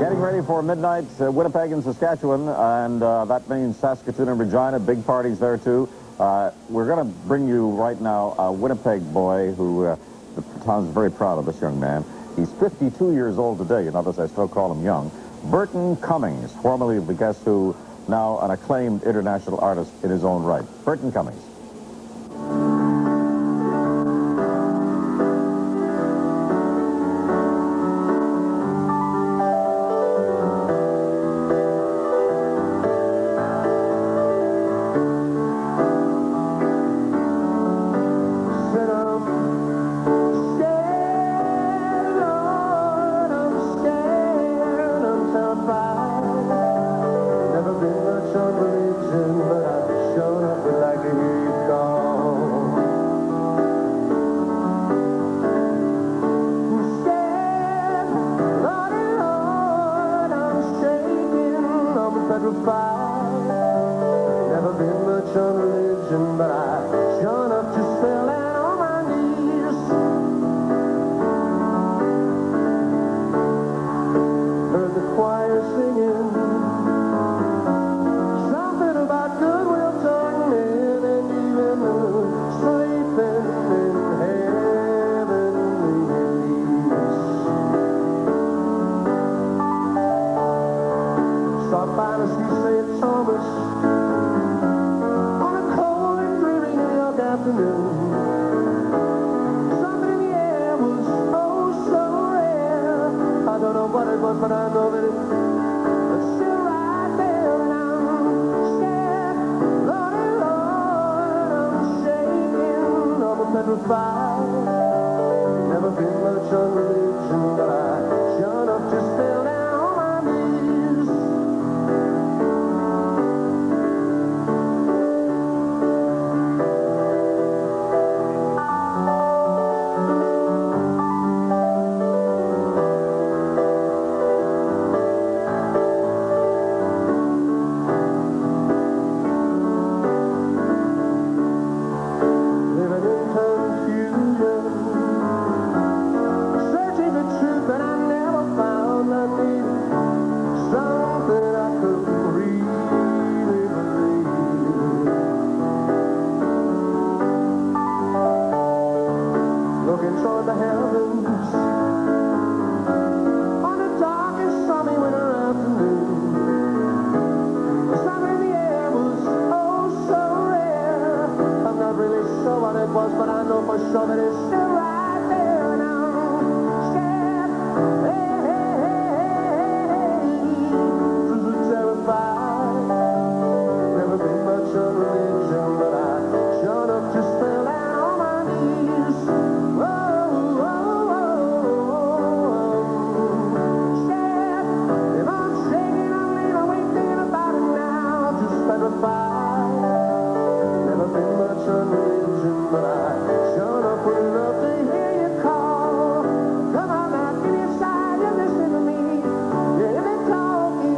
Getting ready for midnight, Winnipeg and Saskatchewan, and that means Saskatoon and Regina, big parties there too. We're going to bring you right now a Winnipeg boy who the town's very proud of this young man. He's 52 years old today. You notice I still call him young. Burton Cummings, formerly of the Guess Who, now an acclaimed international artist in his own right. Burton Cummings. Never been much on religion, but I sure enough just fell down on my knees. Heard the choir singing something about goodwill toward men, and even sleeping in heavenly peace. Stopped by to see St. Thomas on a cold and dreary New York afternoon. Something in the air was oh so rare. I don't know what it was, but I know that it was still right there. And I'm scared, Lordy Lord, I'm shaking, I'm petrified. Never been much on religion, but I sure enough just fell down on my knees. But I know for sure that it's still right there, and I'm scared, terrified. Never been much on religion, but I sure enough just fell down on my knees. Scared, if I'm shaking, I'm leaning awake thinking about it now, just petrified. Never been much on religion, but I sure enough would love to hear you call. Come on now, give me a sign, you listen to me. You hear me talking,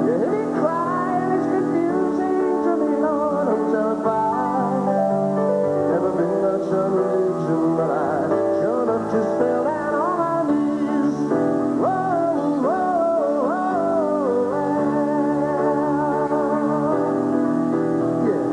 you hear me crying. It's confusing to me, Lord, I'm terrified. Never been much on religion, but I sure enough just fell down on my knees. Whoa, whoa, yeah.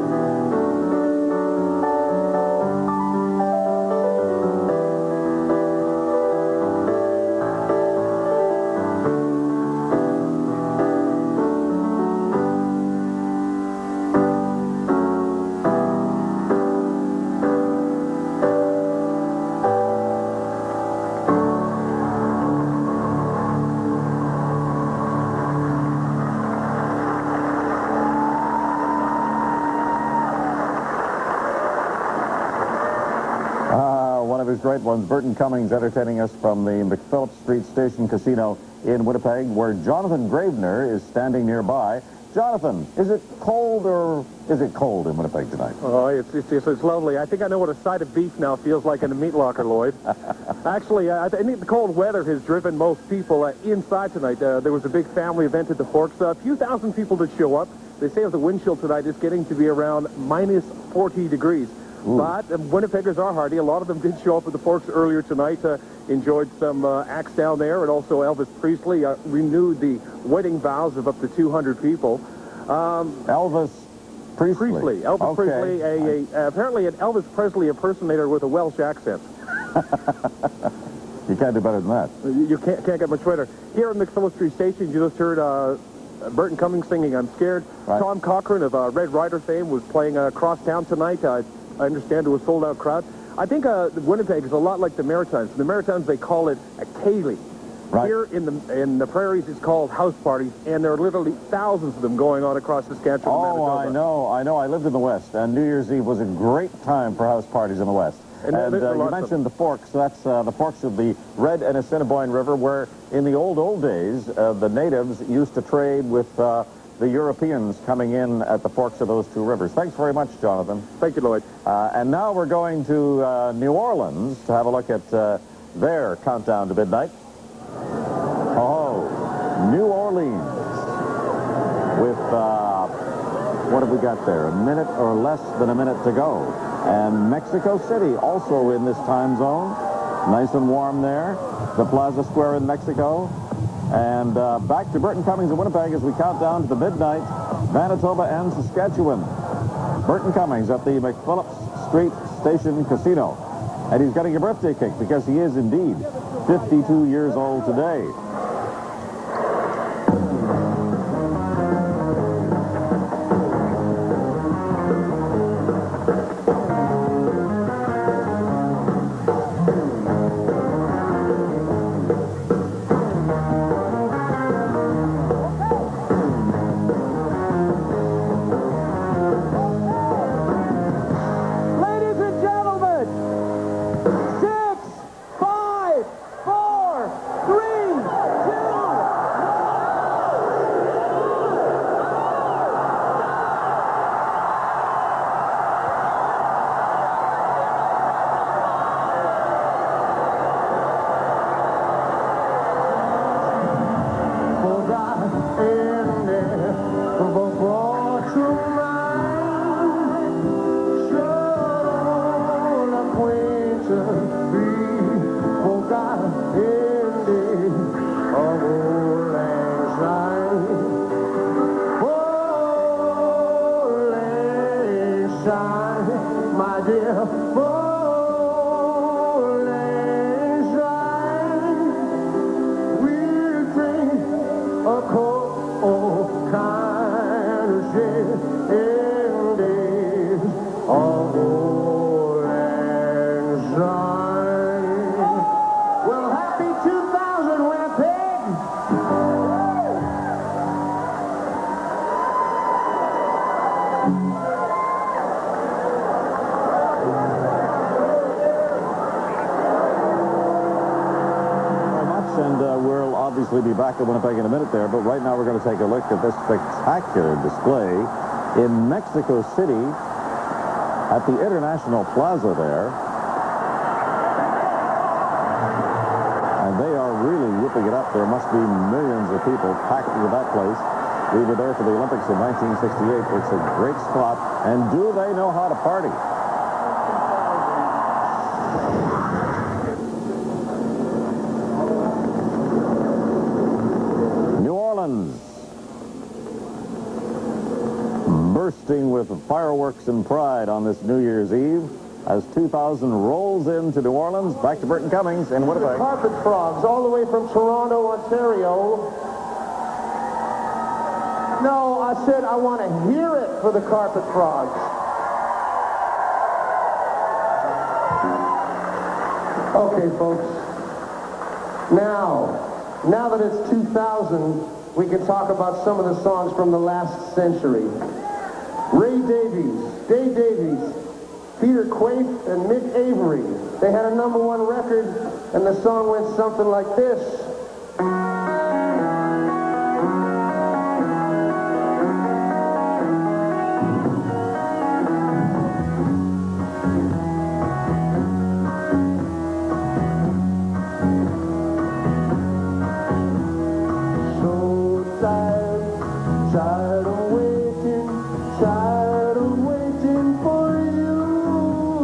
One of his great ones, Burton Cummings, entertaining us from the McPhillips Street Station Casino in Winnipeg, where Jonathan Gravener is standing nearby. Jonathan, is it cold or is it cold in Winnipeg tonight? Oh, it's lovely. I think I know what a side of beef now feels like in a meat locker, Lloyd. Actually, I think the cold weather has driven most people inside tonight. There was a big family event at the Forks. A few thousand people did show up. They say the wind chill tonight is getting to be around minus 40 degrees. But Winnipeggers are hardy. A lot of them did show up at the Forks earlier tonight. Enjoyed some acts down there, and also Elvis Presley renewed the wedding vows of up to 200 people. Elvis Presley. Elvis Presley, apparently an Elvis Presley impersonator with a Welsh accent. You can't do better than that. You can't get much better. Here at McPhillips Street Station, you just heard Burton Cummings singing I'm Scared. Right. Tom Cochran of Red Ryder fame was playing across town tonight. I understand to a sold-out crowd. I think Winnipeg is a lot like the Maritimes. In the Maritimes, they call it a Kaylee. Right. Here in the prairies, it's called house parties, and there are literally thousands of them going on across Saskatchewan and Oh, Manitoba. I know. I lived in the West, and New Year's Eve was a great time for house parties in the West. And And there's you lots of mentioned the Forks. That's the Forks of the Red and Assiniboine River, where in the old days, the natives used to trade with the Europeans coming in at the forks of those two rivers. Thanks very much, Jonathan. Thank you, Lloyd. And now we're going to New Orleans to have a look at their countdown to midnight. Oh, New Orleans with, what have we got there? A minute or less than a minute to go. And Mexico City also in this time zone. Nice and warm there. The Plaza Square in Mexico. And back to Burton Cummings in Winnipeg as we count down to the midnight, Manitoba and Saskatchewan. Burton Cummings at the McPhillips Street Station Casino. And he's getting a birthday cake because he is indeed 52 years old today. Ladies and gentlemen, 6, 5, 4, 3, my dear, Auld Lang Syne. We'll drink a cold kind of shit in days of Auld Lang Syne. Well, happy 2000, Winnipeg! And we'll obviously be back at Winnipeg in a minute there, but right now we're going to take a look at this spectacular display in Mexico City at the International Plaza there. And they are really whipping it up. There must be millions of people packed into that place. We were there for the Olympics in 1968. It's a great spot. And do they know how to party? Bursting with fireworks and pride on this New Year's Eve as 2000 rolls into New Orleans. Back to Burton Cummings in Winnipeg. Carpet Frogs, all the way from Toronto, Ontario. No, I said I want to hear it for the Carpet Frogs. Okay, folks. Now that it's 2000, we can talk about some of the songs from the last century. Ray Davies, Dave Davies, Peter Quaife, and Mick Avery. They had a #1 record, and the song went something like this. So tired of waiting for you.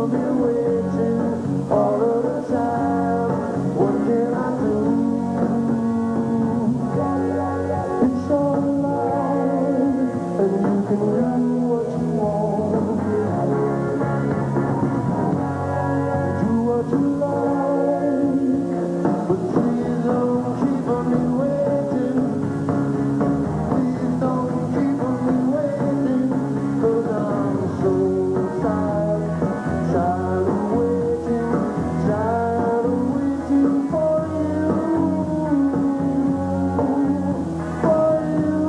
I've been waiting all of the time. What can I do? It's alright, and you can do what you want. Do what you like, but please don't keep on me waiting. Please don't keep on me waiting, 'cause I'm so tired, tired of waiting for you, for you,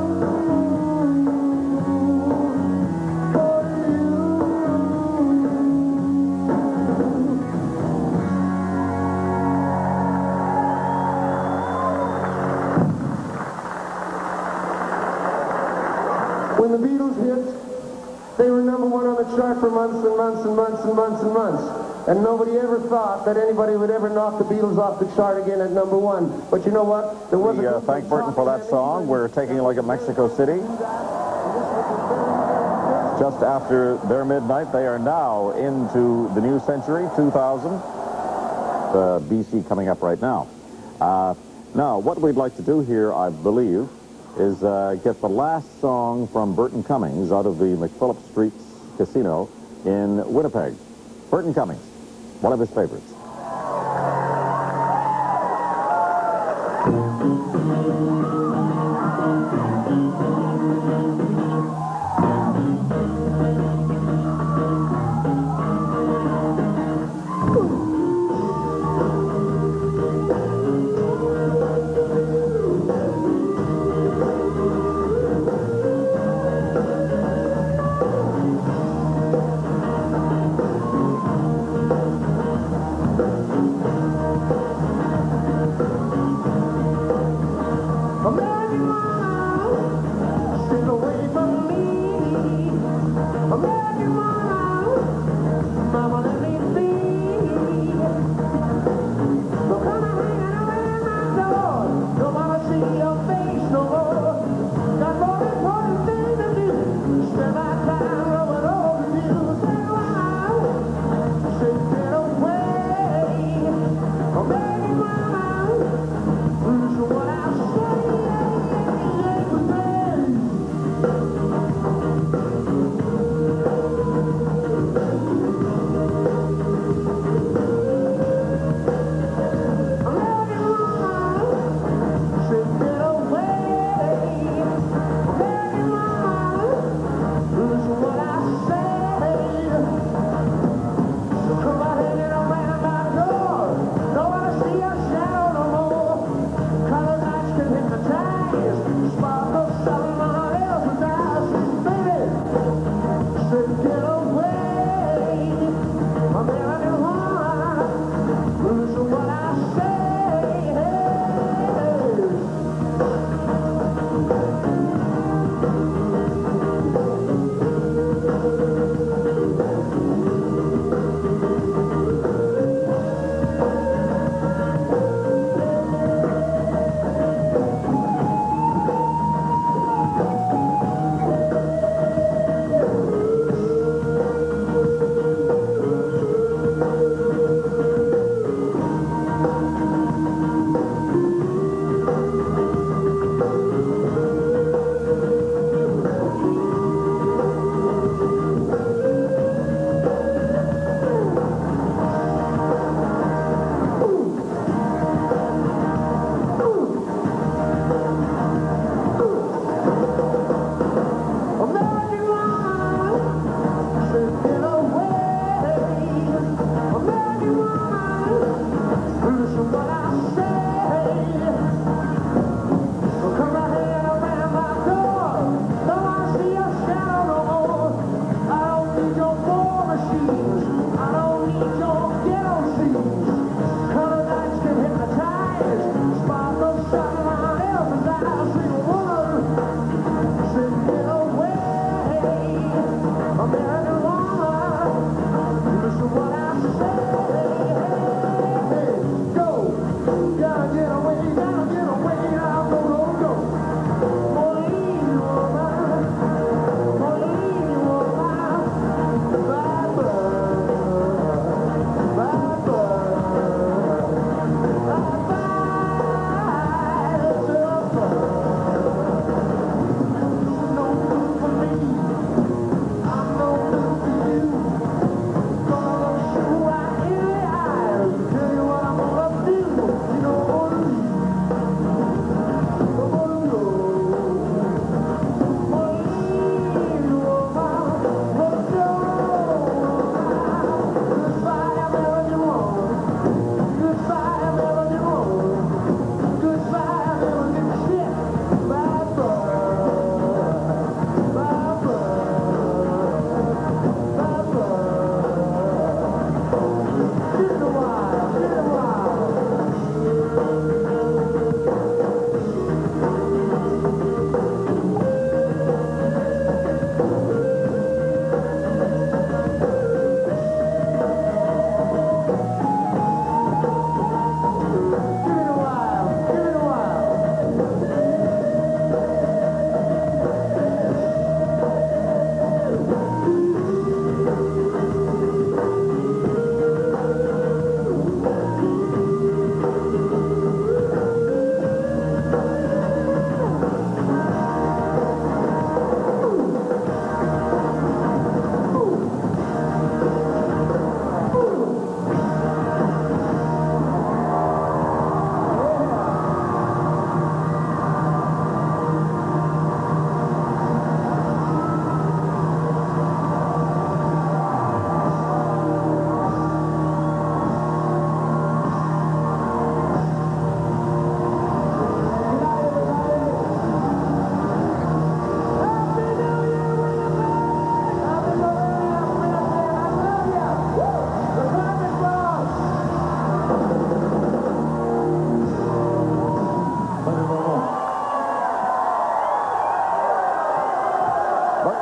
for you. When the Beatles hit, they were number one on the chart for months and months and months and months and months. And nobody ever thought that anybody would ever knock the Beatles off the chart again at number one. But you know what? There was We a group thank that Burton for that topped song. We're taking a look at Mexico City. Just after their midnight, they are now into the new century, 2000. BC coming up right now. Now, what we'd like to do here, I believe, is get the last song from Burton Cummings out of the McPhillips Street Casino in Winnipeg. Burton Cummings, one of his favorites. American mama, stick away from me. American mama, mama, let me be. No come hanging around my door. Don't wanna see your face no more. Got more important things to do. Spend my time rubbing over you. Say wow, say get away. American mama, listen what I say.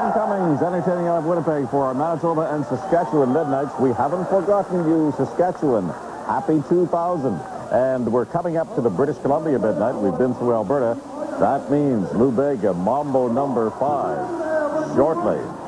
Burton Cummings entertaining out of Winnipeg for our Manitoba and Saskatchewan Midnights. We haven't forgotten you, Saskatchewan. Happy 2000. And we're coming up to the British Columbia Midnight. We've been through Alberta. That means Lou Bega, Mambo number 5. Shortly.